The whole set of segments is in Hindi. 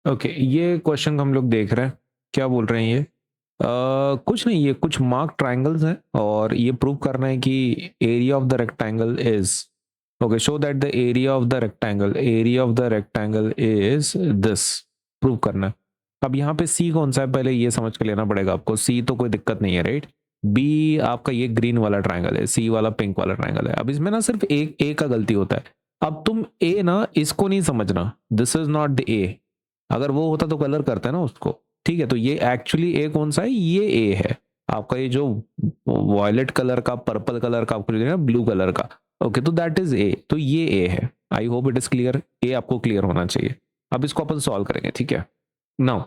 ओके, ये क्वेश्चन हम लोग देख रहे हैं, क्या बोल रहे हैं ये? कुछ नहीं, ये कुछ मार्क ट्रायंगल्स हैं और ये प्रूव करना है कि area of the rectangle is, okay, show that the area of the rectangle is this, prove करना है। अब यहाँ पे सी कौन सा है पहले ये समझ के लेना पड़ेगा आपको। सी तो कोई दिक्कत नहीं है, राइट। बी आपका ये ग्रीन वाला ट्रायंगल है, सी वाला पिंक वाला ट्रायंगल है। अब इसमें ना सिर्फ एक ए का गलती होता है। अब तुम ए ना इसको नहीं समझना, दिस इज नॉट द ए। अगर वो होता तो कलर करते ना उसको, ठीक है। तो ये एक्चुअली ए कौन सा है? ये ए है आपका, ये जो वॉयलेट कलर का, पर्पल कलर का आपको ना, ब्लू कलर का। ओके, तो दैट इज ए, तो ये ए है। I hope it is clear, ए आपको क्लियर होना चाहिए। अब इसको अपन सॉल्व करेंगे, ठीक है। नाउ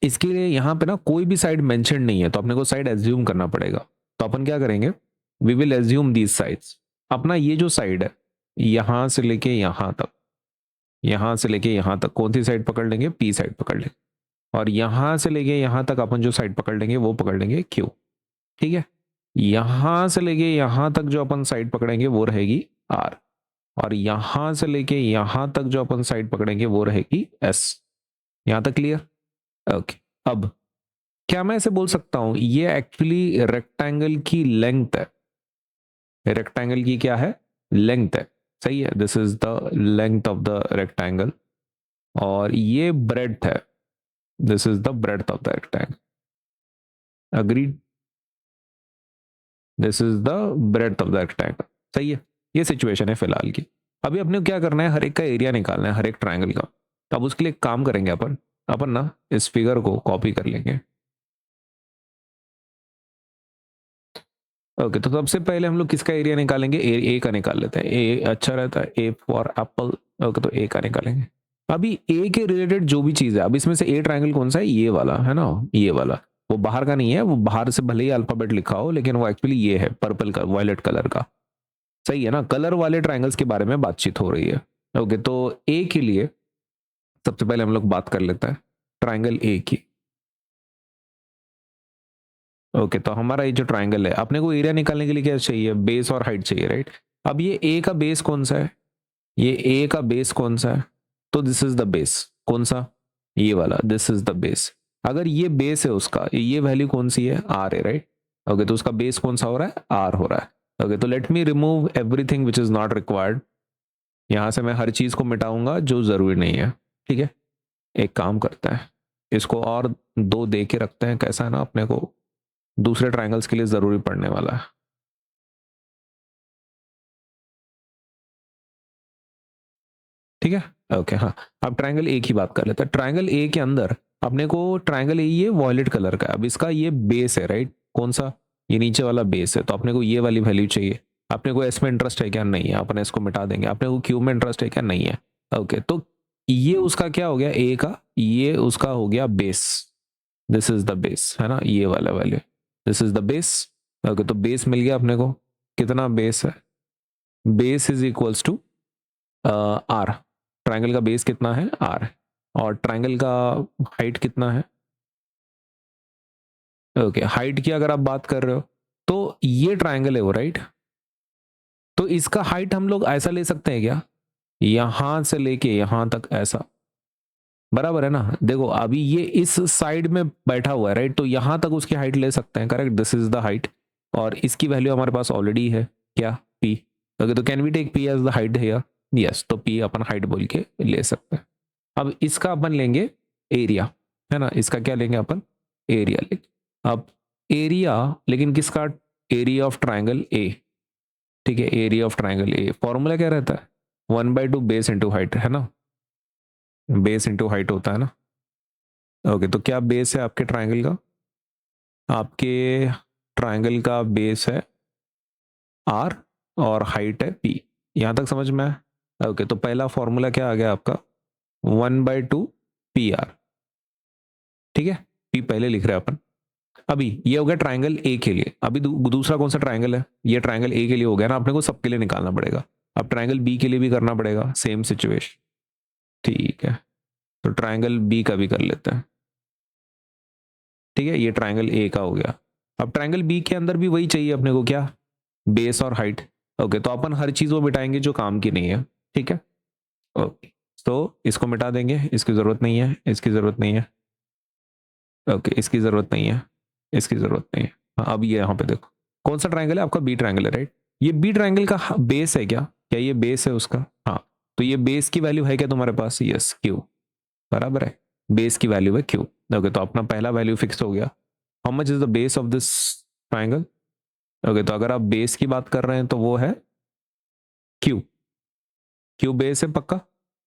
इसके लिए यहाँ पे ना कोई भी साइड मेंशन नहीं है, तो अपने को साइड एज्यूम करना पड़ेगा। तो अपन क्या करेंगे, we will assume these sides. अपना ये जो साइड है, यहां से लेके यहां तक, यहां से लेके यहां तक कौन सी साइड पकड़ लेंगे? पी साइड पकड़ लेंगे। और यहां से लेके यहां तक अपन जो साइड पकड़ लेंगे वो पकड़ लेंगे क्यू, ठीक है। यहां से लेके यहां तक जो अपन साइड पकड़ेंगे वो रहेगी आर। और यहां से लेके यहां तक जो अपन साइड पकड़ेंगे वो रहेगी एस। यहां तक क्लियर? ओके। अब क्या मैं ऐसे बोल सकता हूं ये एक्चुअली रेक्टेंगल की लेंथ है? रेक्टेंगल की क्या है? लेंथ है, सही है। This is the length of the rectangle. और ये ब्रेड्थ है, this is the breadth of the rectangle. Agreed? This is the breadth of the rectangle, सही है। ये सिचुएशन है फिलहाल की। अभी अपने को क्या करना है, हर एक का एरिया निकालना है, हर एक ट्रायंगल का। तो अब उसके लिए एक काम करेंगे अपन, अपन ना इस फिगर को कॉपी कर लेंगे। ओके, तो सबसे पहले हम लोग किसका एरिया निकालेंगे? ए का निकाल लेते हैं। ए अच्छा रहता है, ए फॉर एप्पल। ओके, तो ए का निकालेंगे। अभी ए के रिलेटेड जो भी चीज है, अब इसमें से ए ट्रायंगल कौन सा है? ये वाला है ना, ये वाला। वो बाहर का नहीं है, वो बाहर से भले ही अल्फाबेट लिखा हो, लेकिन वो एक्चुअली ये है, पर्पल का, वायलेट कलर का। सही है ना, कलर वाले ट्रायंगल्स के बारे में बातचीत हो रही है। ओके, तो ए के लिए सबसे पहले हम लोग बात कर लेते हैं ट्रायंगल ए की। ओके, तो हमारा ये जो ट्रायंगल है, अपने को एरिया निकालने के लिए क्या चाहिए? बेस और हाइट चाहिए, राइट। अब ये ए का बेस कौन सा है? ये ए का बेस कौन सा है? तो दिस इज द बेस। कौन सा? ये वाला, दिस इज द बेस। अगर ये बेस है उसका, ये वैल्यू कौन सी है? आर है, राइट। ओके, तो उसका बेस कौन सा हो रहा है? आर हो रहा है। ओके, तो let me remove everything which is not required. यहां से मैं हर चीज को मिटाऊंगा जो जरूरी नहीं है, ठीक है। एक काम करता है, इसको और दो दे के रखते हैं, कैसा है ना, अपने को दूसरे ट्रायंगल्स के लिए जरूरी पड़ने वाला है। ठीक है, ओके, हाँ। अब ट्रायंगल ए की बात कर लेते हैं। ट्रायंगल ए के अंदर अपने को ट्रायंगल ए ये वॉयलेट कलर का है। अब इसका ये बेस है, राइट। कौन सा? ये नीचे वाला बेस है। तो अपने को ये वाली वैल्यू चाहिए। अपने को एस में इंटरेस्ट है क्या? नहीं है, अपने इसको मिटा देंगे। अपने को क्यू में इंटरेस्ट है क्या? नहीं है। ओके, तो ये उसका क्या हो गया? ए का, ये उसका हो गया base. This is the base, है ना, ये वाला value, this is the base. Okay, तो बेस मिल गया अपने को। कितना बेस है? Base is equals to R. Triangle का बेस कितना है? आर। और ट्रायंगल का हाइट कितना है? ओके, हाइट की अगर आप बात कर रहे हो तो ये ट्रायंगल है वो, राइट। तो इसका हाइट हम लोग ऐसा ले सकते हैं क्या? यहां से लेके यहां तक ऐसा, बराबर है ना। देखो अभी ये इस साइड में बैठा हुआ है, राइट। तो यहां तक उसकी हाइट ले सकते हैं, correct. This is the height. और इसकी वैल्यू हमारे पास ऑलरेडी है, क्या? पी। ओके, तो can we take P as the height here? Yes, तो पी अपन हाइट बोल के ले सकते हैं। अब इसका अपन लेंगे एरिया, है ना। इसका क्या लेंगे अपन? एरिया लेंगे। अब एरिया, लेकिन किसका? एरिया ऑफ ट्राइंगल ए, ठीक है। Area of triangle a formula क्या रहता है? 1/2 बेस इंटू हाइट, है ना। बेस इंटू हाइट होता है ना। ओके, तो क्या बेस है आपके ट्राइंगल का? आपके ट्राइंगल का बेस है आर और हाइट है पी। यहां तक समझ में आया? ओके, तो पहला फॉर्मूला क्या आ गया आपका? 1/2 पी आर, ठीक है। पी पहले लिख रहे हैं अपन। अभी ये हो गया ट्राइंगल ए के लिए। अभी दूसरा कौन सा ट्राइंगल है? ये ट्राइंगल ए के लिए हो गया ना, अपने को सबके लिए निकालना पड़ेगा। अब ट्राइंगल बी के लिए भी करना पड़ेगा, सेम सिचुएशन, ठीक है। तो ट्राइंगल बी का भी कर लेते हैं, ठीक है। ये ट्राइंगल ए का हो गया। अब ट्राइंगल बी के अंदर भी वही चाहिए अपने को, क्या? बेस और हाइट। ओके, तो अपन हर चीज वो मिटाएंगे जो काम की नहीं है, ठीक है। ओके, तो इसको मिटा देंगे, इसकी जरूरत नहीं है, इसकी जरूरत नहीं है, ओके इसकी जरूरत नहीं है, इसकी जरूरत नहीं है। हाँ, अब ये यहाँ पे देखो कौन सा ट्राइंगल है आपका, बी ट्राइंगल है राइट। ये बी ट्राइंगल का बेस है क्या, क्या ये बेस है उसका, हाँ। तो ये बेस की वैल्यू है क्या तुम्हारे पास, यस क्यू, बराबर है, बेस की वैल्यू है क्यू। ओके तो अपना पहला वैल्यू फिक्स हो गया। How much is the base of this triangle, okay तो अगर आप बेस की बात कर रहे हैं तो वो है क्यू, क्यू बेस है पक्का,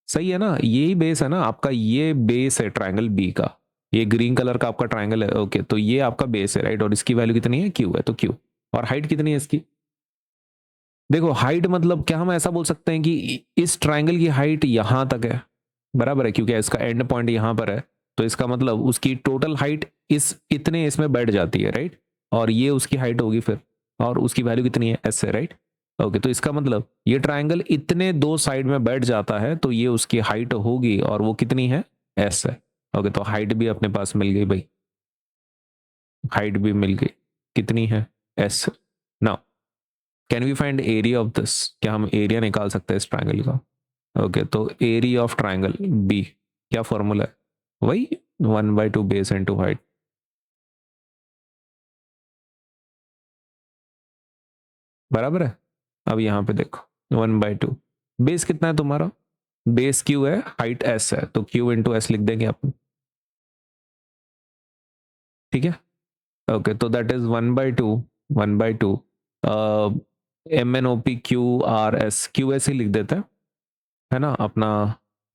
सही है ना, यही बेस है ना आपका, ये बेस है ट्राइंगल बी का, ये ग्रीन कलर का आपका ट्राइंगल है, ओके तो ये आपका बेस है राइट, और इसकी वैल्यू कितनी है, क्यू है, तो क्यू। और हाइट कितनी है इसकी, देखो हाइट मतलब क्या हम ऐसा बोल सकते हैं कि इस ट्राइंगल की हाइट यहां तक है, बराबर है, क्योंकि इसका एंड पॉइंट यहां पर है, तो इसका मतलब उसकी टोटल हाइट इस इतने इसमें बैठ जाती है राइट, और ये उसकी हाइट होगी फिर, और उसकी वैल्यू कितनी है, एस है राइट। ओके तो इसका मतलब ये ट्राइंगल इतने दो साइड में बैठ जाता है, तो ये उसकी हाइट होगी, और वो कितनी है, एस है। ओके तो हाइट भी अपने पास मिल गई भाई, हाइट भी मिल गई, कितनी है, S. Now can we find area of this, क्या हम एरिया निकाल सकते हैं इस ट्राइंगल का। ओके तो एरिया ऑफ ट्राइंगल बी, क्या फॉर्मूला है, वही 1/2 बेस इनटू हाइट, बराबर है। अब यहाँ पे देखो 1/2, बेस कितना है तुम्हारा, बेस क्यू है, हाइट एस है, तो क्यू इंटू एस लिख देंगे अपन, ठीक है। ओके तो that is 1/2, 1/2 M N O P Q R S, Q S ही लिख देते हैं, है ना, अपना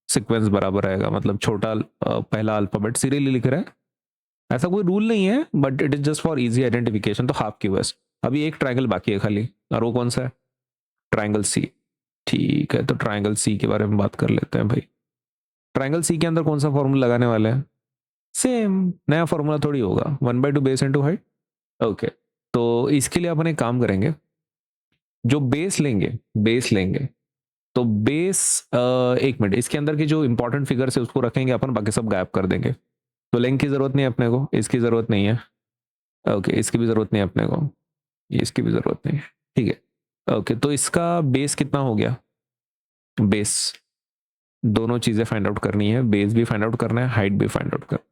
सीक्वेंस बराबर रहेगा, मतलब छोटा पहला अल्फाबेट सीरियली लिख रहे हैं, ऐसा कोई रूल नहीं है, but it is just for easy identification, तो हाफ क्यू एस। अभी एक ट्राइंगल बाकी है खाली, और वो कौन सा है, ट्राइंगल सी। ठीक है तो ट्राइंगल सी के बारे में बात कर लेते हैं भाई। ट्राइंगल सी के अंदर कौन सा फॉर्मूला लगाने वाले हैं, सेम, नया फॉर्मूला थोड़ी होगा, 1/2 बेस इंटू हाइट। ओके तो इसके लिए अपन एक काम करेंगे, जो बेस लेंगे, बेस लेंगे, तो बेस एक मिनट, इसके अंदर की जो इंपॉर्टेंट फिगर है उसको रखेंगे अपन, बाकी सब गायब कर देंगे। तो लेंथ की जरूरत नहीं है अपने को, इसकी जरूरत नहीं है, ओके इसकी भी जरूरत नहीं है अपने को, इसकी भी जरूरत नहीं है, ठीक है। ओके तो इसका बेस कितना हो गया, बेस, दोनों चीजें फाइंड आउट करनी है, बेस भी फाइंड आउट करना है, हाइट भी फाइंड आउट करना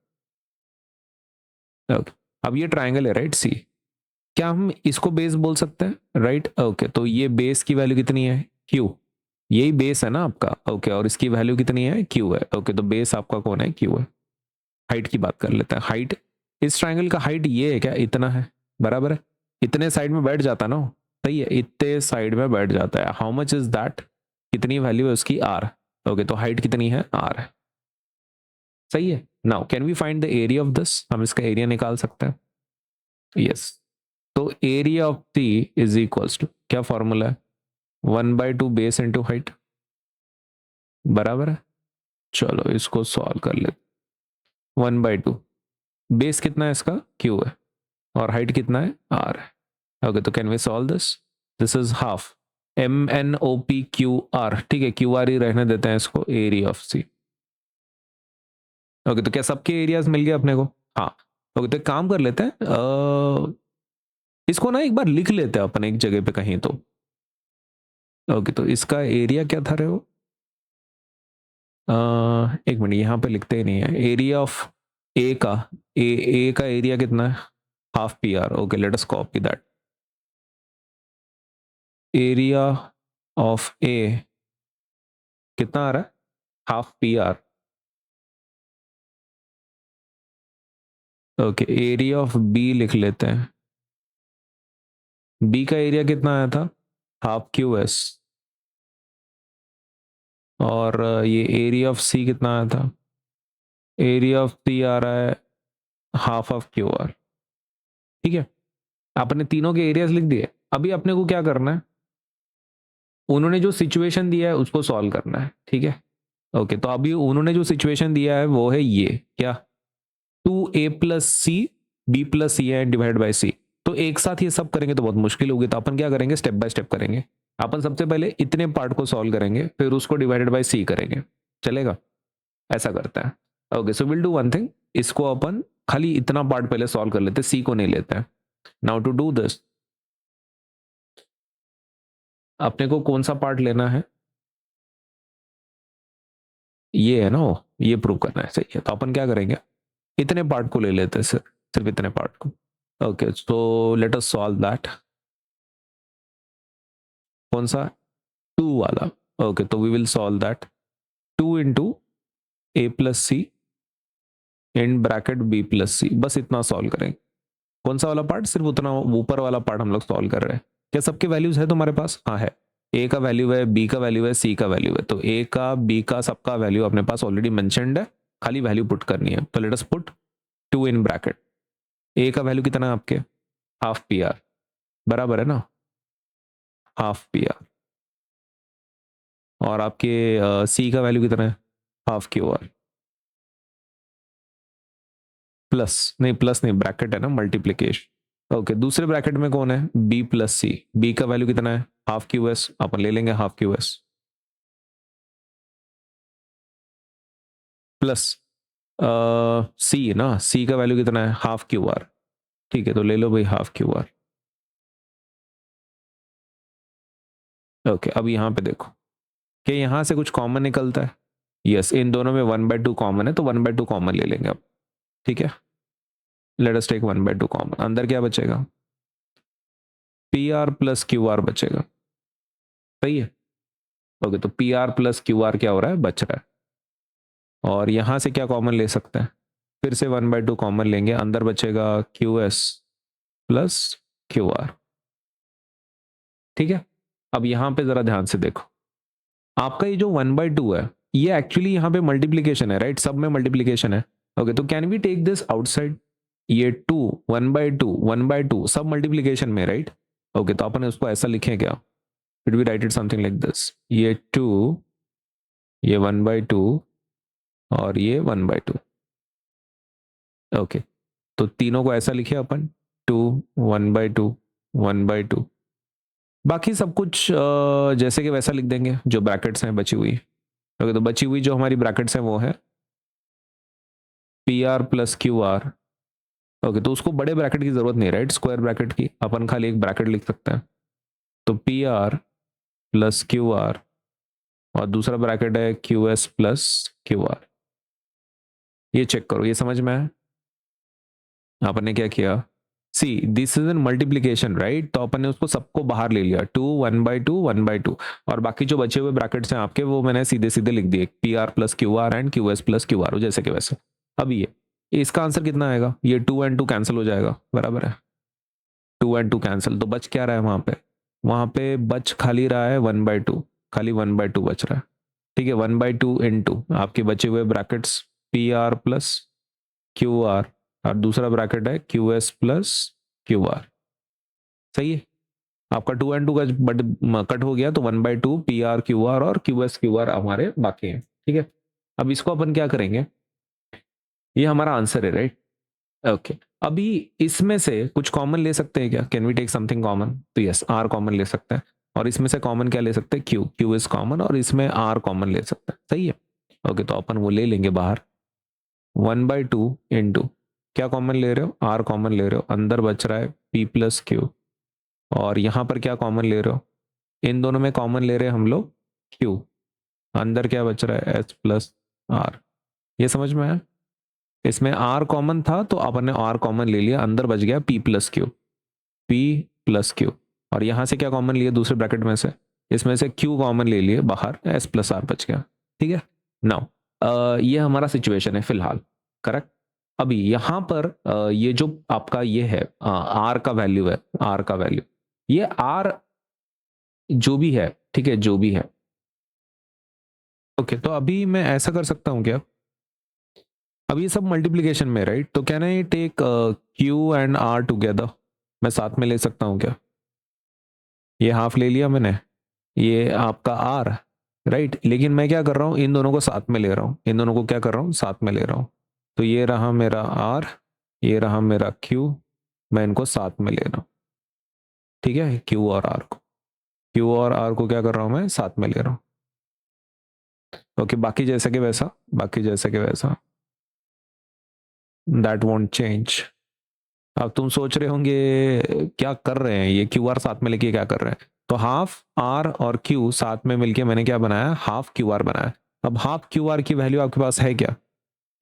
है। ओके अब ये ट्राइंगल है राइट सी, क्या हम इसको बेस बोल सकते हैं राइट, ओके तो ये बेस की वैल्यू कितनी है, क्यू, यही बेस है ना आपका, ओके और इसकी वैल्यू कितनी है, क्यू है, ओके तो बेस आपका कौन है, क्यू है। हाइट की बात कर लेते हैं, हाइट, इस ट्राइंगल का हाइट ये है क्या, इतना है, बराबर है, इतने साइड में बैठ जाता ना, सही है, इतने साइड में बैठ जाता है, हाउ मच इज दैट, कितनी वैल्यू है उसकी, आर, ओके तो हाइट कितनी है, आर है, सही है। Now can we find the area of this, हम इसका एरिया निकाल सकते हैं, यस। तो area of C is equals to, क्या फॉर्मूला है, 1/2 बेस इंटू हाइट, बराबर है। चलो इसको सॉल्व कर लेते, 1/2, बेस कितना है इसका, क्यू है, और हाइट कितना है, आर है। ओके तो can we solve this, this is half M N O P Q R, ठीक है क्यू आर ही रहने देते हैं इसको, एरिया ऑफ सी। ओके तो क्या सबके एरियाज मिल गए अपने को, हाँ। ओके तो एक काम कर लेते हैं, इसको ना एक बार लिख लेते हैं अपन एक जगह पे कहीं तो। ओके तो इसका एरिया क्या था रे वो, एक मिनट यहाँ पे लिखते ही नहीं है, एरिया ऑफ ए का, ए का एरिया कितना है, half P R, okay let us copy that, area of A कितना आ रहा है, half P R, okay area of B लिख लेते हैं, बी का एरिया कितना आया था, हाफ क्यू एस, और ये एरिया ऑफ सी कितना आया था, एरिया ऑफ सी आ रहा है हाफ ऑफ क्यू आर, ठीक है। आपने तीनों के एरियाज लिख दिए, अभी अपने को क्या करना है, उन्होंने जो सिचुएशन दिया है उसको सॉल्व करना है, ठीक है। ओके तो अभी उन्होंने जो सिचुएशन दिया है वो है ये, क्या, 2a+c b+c है डिवाइड बाय सी, तो एक साथ ये सब करेंगे तो बहुत मुश्किल होगी, तो अपन क्या करेंगे, स्टेप बाय स्टेप करेंगे। अपन सबसे पहले इतने पार्ट को सॉल्व करेंगे, फिर उसको डिवाइडेड बाय सी करेंगे, चलेगा, ऐसा करते हैं। Okay so will do one thing, इसको अपन खाली इतना पार्ट पहले सॉल्व कर लेते हैं, सी को नहीं लेते हैं। नाउ टू डू दिस, अपने को कौन सा पार्ट लेना है, ये है ना वो, ये प्रूव करना है, सही है। तो अपन क्या करेंगे, इतने पार्ट को ले लेते हैं, सिर्फ इतने पार्ट को। Okay, so let us solve that. कौन सा, 2 वाला। ओके, तो we will solve that. 2 into A plus C in bracket B plus C, बस इतना सॉल्व करेंगे। कौन सा वाला पार्ट, सिर्फ उतना ऊपर वाला पार्ट हम लोग सॉल्व कर रहे हैं। क्या सबके वैल्यूज है तुम्हारे पास? हाँ है। ए का वैल्यू है, बी का वैल्यू है, सी का वैल्यू है। तो ए का, बी का, सबका वैल्यू अपने पास ऑलरेडी मेंशन्ड है, खाली वैल्यू पुट करनी है। तो let us put 2 in bracket. A का वैल्यू कितना है आपके, हाफ पी आर, बराबर है ना, हाफ पी आर। और आपके सी का वैल्यू कितना है, हाफ क्यू आर। प्लस नहीं, ब्रैकेट है ना, मल्टीप्लीकेशन। ओके, दूसरे ब्रैकेट में कौन है, बी प्लस सी। बी का वैल्यू कितना है, हाफ क्यू एस, अपन ले लेंगे हाफ क्यू एस, प्लस सी ना, सी का वैल्यू कितना है, हाफ क्यू आर। ठीक है, तो ले लो भाई हाफ क्यू आर। ओके, अब यहाँ पे देखो कि यहाँ से कुछ कॉमन निकलता है। यस, इन दोनों में 1/2 कॉमन है, तो 1/2 कॉमन ले लेंगे अब। ठीक है, लेट अस टेक 1/2 कॉमन। अंदर क्या बचेगा, P R plus Q are बचेगा, सही है। ओके, तो P R plus Q are क्या हो रहा है, बच रहा है। और यहां से क्या कॉमन ले सकते हैं, फिर से 1/2 कॉमन लेंगे, अंदर बचेगा Q S plus Q R. ठीक है, अब यहां पे जरा ध्यान से देखो, आपका ये जो 1/2 है, ये एक्चुअली यहाँ पे मल्टीप्लीकेशन है, राइट, सब में मल्टीप्लीकेशन है। ओके, तो can we take this outside, ये 2 1/2 सब मल्टीप्लीकेशन में, राइट। ओके, तो अपन उसको ऐसा लिखें क्या, it we write it something like this, ये 2, ये 1/2 और ये 1/2। ओके, तो तीनों को ऐसा लिखे अपन, 2 1/2 1/2। बाकी सब कुछ जैसे कि वैसा लिख देंगे जो ब्रैकेट्स हैं बची हुई। ओके, तो बची हुई जो हमारी ब्रैकेट्स हैं वो है P R plus Q are. Okay, तो उसको बड़े ब्रैकेट की जरूरत नहीं, राइट, स्क्वायर ब्रैकेट की, अपन खाली एक ब्रैकेट लिख सकते हैं। तो P R plus Q R, और दूसरा ब्रैकेट है Q S plus Q R. ये चेक करो, ये समझ में आया आपने क्या किया। See, this is an multiplication, right, तो अपन ने उसको सबको बाहर ले लिया, 2 1/2 1/2, और बाकी जो बचे हुए ब्रैकेट्स हैं आपके वो मैंने सीधे सीधे लिख दिए, P R plus Q are and Q S plus Q are, जैसे कि वैसे। अब ये इसका आंसर कितना आएगा, ये 2 एंड 2 कैंसिल हो जाएगा, बराबर है, 2 एंड 2 कैंसिल, तो बच क्या रहा है वहां पे बच खाली रहा है 1/2, खाली 1/2 बच रहा है। ठीक है, 1/2 इंटू आपके बचे हुए brackets P R plus Q R, और दूसरा ब्रैकेट है Q S plus Q are, सही है। आपका 2 एंड 2 का बट कट हो गया, तो 1/2 पी आर क्यू आर और क्यू एस क्यू आर हमारे बाकी हैं। ठीक है, अब इसको अपन क्या करेंगे, ये हमारा आंसर है, राइट। ओके, अभी इसमें से कुछ कॉमन ले सकते हैं क्या, can we take something common, तो यस, आर कॉमन ले सकते हैं। और इसमें से कॉमन क्या ले सकते हैं, क्यू, क्यू इज कॉमन, और इसमें आर कॉमन ले सकते हैं, सही है। ओके, तो अपन वो ले लेंगे बाहर, 1/2 इंटू, क्या कॉमन ले रहे हो, आर कॉमन ले रहे हो, अंदर बच रहा है पी प्लस क्यू, और यहां पर क्या कॉमन ले रहे हो, इन दोनों में कॉमन ले रहे हैं हम लोग क्यू, अंदर क्या बच रहा है, एस प्लस आर। ये समझ में आया, इसमें आर कॉमन था तो अपन ने आर कॉमन ले लिया, अंदर बच गया P plus Q, P plus Q, और यहां से क्या कॉमन लिया दूसरे ब्रैकेट में से, इसमें से क्यू कॉमन ले लिए बाहर, एस प्लस आर बच गया। ठीक है, नाउ ये हमारा सिचुएशन है फिलहाल, करेक्ट। अभी यहां पर ये जो आपका ये है आर का वैल्यू है, आर का वैल्यू, ये आर जो भी है, ठीक है, जो भी है। ओके, तो अभी मैं ऐसा कर सकता हूं क्या, अब ये सब मल्टीप्लीकेशन में, राइट, तो can I take Q and R together, मैं साथ में ले सकता हूँ क्या, ये हाफ ले लिया मैंने, ये आपका आर, राइट, लेकिन मैं क्या कर रहा हूँ, इन दोनों को साथ में ले रहा हूँ, इन दोनों को क्या कर रहा हूँ, साथ में ले रहा हूँ। तो ये रहा मेरा आर, ये रहा मेरा क्यू, मैं इनको साथ में ले रहा हूँ। ठीक है, क्यू और आर को, क्यू और आर को क्या कर रहा हूँ, मैं साथ में ले रहा हूँ। ओके, बाकी जैसा कि वैसा, बाकी जैसा कि वैसा, दैट वोंट चेंज। अब तुम सोच रहे होंगे क्या कर रहे हैं ये, क्यू आर साथ में लेके क्या कर रहे हैं, तो हाफ आर और क्यू साथ में मिलके मैंने क्या बनाया, हाफ क्यू आर बनाया। अब हाफ क्यू आर की वैल्यू आपके पास है क्या?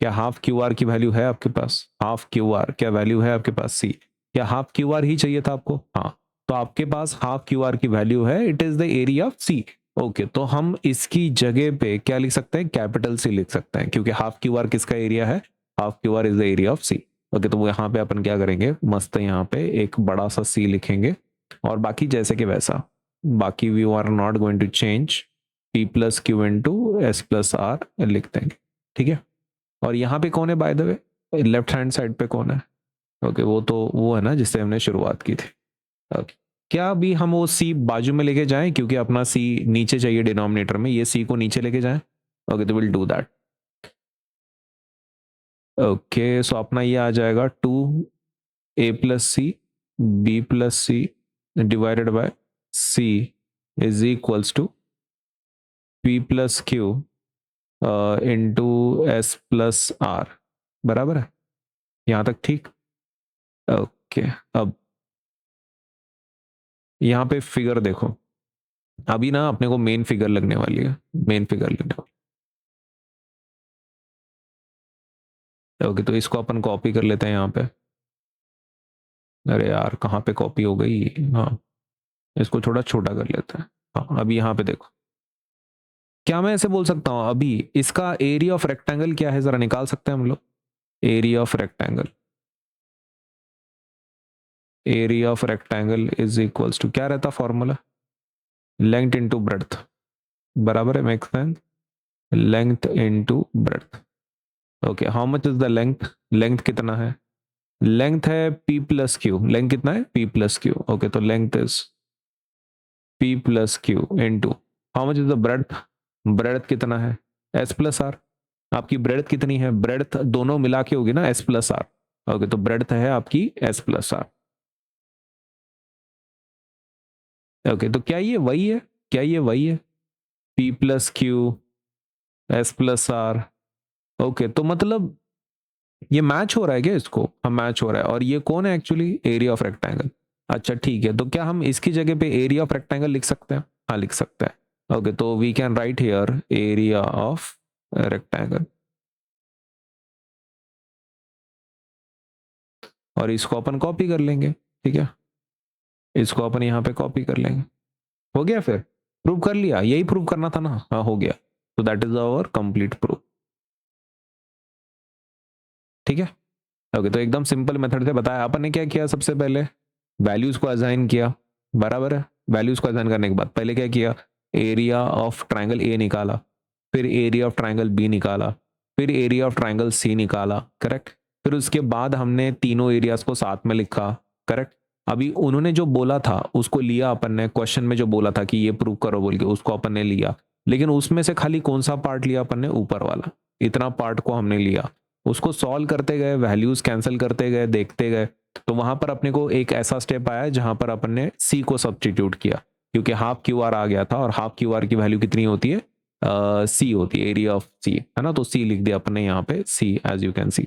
क्या हाफ क्यू आर की वैल्यू है आपके पास? हाफ क्यू आर क्या वैल्यू है आपके पास? सी। क्या हाफ क्यू आर ही चाहिए था आपको? हाँ, तो आपके पास हाफ क्यू आर की वैल्यू है, it is the area of C. Okay, तो हम इसकी जगह पे क्या लिख सकते हैं? कैपिटल सी लिख सकते हैं, क्योंकि हाफ क्यू आर किसका एरिया है? Half Q R is the area of C. Okay, तो वो यहाँ पे अपन क्या करेंगे, मस्त यहाँ पे एक बड़ा सा सी लिखेंगे, और बाकी जैसे कि वैसा, बाकी we are not going to change, P plus Q into S plus R लिख देंगे। ठीक है, और यहाँ पे कौन है by the way? Left hand side पे कौन है? ओके, वो तो वो है ना जिससे हमने शुरुआत की थी। ओके, क्या अभी हम वो सी बाजू में लेके जाएं, क्योंकि अपना सी नीचे चाहिए डिनोमिनेटर में, ये सी को नीचे लेके जाएं? ओके, तो will do that. Okay, so अपना ये आ जाएगा 2a plus C B plus C divided by C is equals to P plus Q into S plus R, बराबर है यहाँ तक? ठीक। ओके, अब यहाँ पे फिगर देखो, अभी ना अपने को मेन फिगर लगने वाली है, मेन फिगर लगने वाली। ओके, तो इसको अपन कॉपी कर लेते हैं यहाँ पे। अरे यार, कहाँ पे कॉपी हो गई? हाँ, इसको थोड़ा छोटा कर लेते हैं। हाँ, अभी यहाँ पे देखो, क्या मैं ऐसे बोल सकता हूँ अभी इसका एरिया ऑफ रेक्टेंगल क्या है, जरा निकाल सकते हैं हम लोग? Area of rectangle, area of rectangle is equals to क्या रहता फॉर्मूला? लेंथ इनटू ब्रेड्थ, बराबर है, make sense? Length into breadth. Okay, how much is the length? Length कितना है? लेंथ है पी प्लस क्यू। लेंथ कितना है? P plus Q. ओके, तो length is P plus Q into how much is the breadth? Breadth कितना है? S plus R. आपकी ब्रेड्थ कितनी है? ब्रेड्थ दोनों मिला के होगी ना, एस प्लस आर। ओके, तो ब्रेड्थ है आपकी एस प्लस आर। ओके, तो क्या ये वही है? क्या ये वही है? P plus Q S plus R. Okay, तो मतलब ये मैच हो रहा है क्या इसको? हम मैच हो रहा है, और ये कौन है एक्चुअली? Area of rectangle. अच्छा ठीक है, तो क्या हम इसकी जगह पे एरिया ऑफ रेक्टेंगल लिख सकते हैं? हाँ, लिख सकते हैं। ओके, तो we can write here area of rectangle, और इसको अपन कॉपी कर लेंगे। ठीक है, इसको अपन यहाँ पे कॉपी कर लेंगे। हो गया, फिर प्रूव कर लिया, यही प्रूव करना था ना? हाँ, हो गया। तो that is our complete proof. ठीक है। ओके, तो एकदम सिंपल मेथड से बताया अपन ने। क्या किया सबसे पहले? वैल्यूज को असाइन किया, बराबर है। वैल्यूज को असाइन करने के बाद पहले क्या किया? एरिया ऑफ ट्राइंगल ए निकाला, फिर एरिया ऑफ ट्राइंगल बी निकाला, फिर एरिया ऑफ ट्राइंगल सी निकाला, करेक्ट। फिर उसके बाद हमने तीनों एरियाज को साथ में लिखा, करेक्ट। अभी उन्होंने जो बोला था उसको लिया अपन ने, क्वेश्चन में जो बोला था कि ये प्रूव करो बोल के, उसको अपन ने लिया। लेकिन उसमें से खाली कौन सा पार्ट लिया अपन ने? ऊपर वाला, इतना पार्ट को हमने लिया। उसको सॉल्व करते गए, वैल्यूज कैंसिल करते गए, देखते गए, तो वहां पर अपने को एक ऐसा स्टेप आया जहां पर अपन ने सी को सब्स्टिट्यूट किया, क्योंकि हाफ क्यू आर आ गया था, और हाफ क्यू आर की वैल्यू कितनी होती है? सी होती है, एरिया ऑफ सी, है ना? तो सी लिख दिया अपन ने यहाँ पे, see as you can see.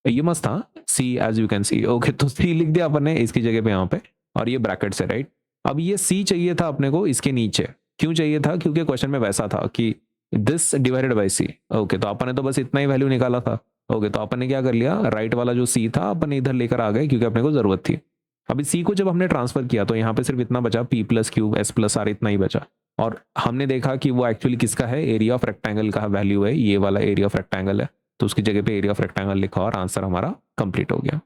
ये मस्त था, see as you can see. Okay, तो सी लिख दिया अपन ने इसकी जगह पे यहाँ पे, और ये ब्रैकेट से, राइट। अब ये सी चाहिए था अपने को इसके नीचे। क्यों चाहिए था? क्योंकि क्वेश्चन में वैसा था कि this divided by C. Okay, तो अपन ने तो बस इतना ही वैल्यू निकाला था। ओके, तो अपन ने क्या कर लिया, राइट वाला जो सी था अपन इधर लेकर आ गए, क्योंकि अपने को जरूरत थी। अभी सी को जब हमने ट्रांसफर किया तो यहाँ पे सिर्फ इतना बचा, P plus Q S plus R, इतना ही बचा। और हमने देखा कि वो एक्चुअली किसका है? एरिया ऑफ रेक्टेंगल का वैल्यू है, ये वाला एरिया ऑफ रेक्टेंगल है। तो उसकी जगह पे एरिया ऑफ रेक्टेंगल लिखा और आंसर हमारा कंप्लीट हो गया।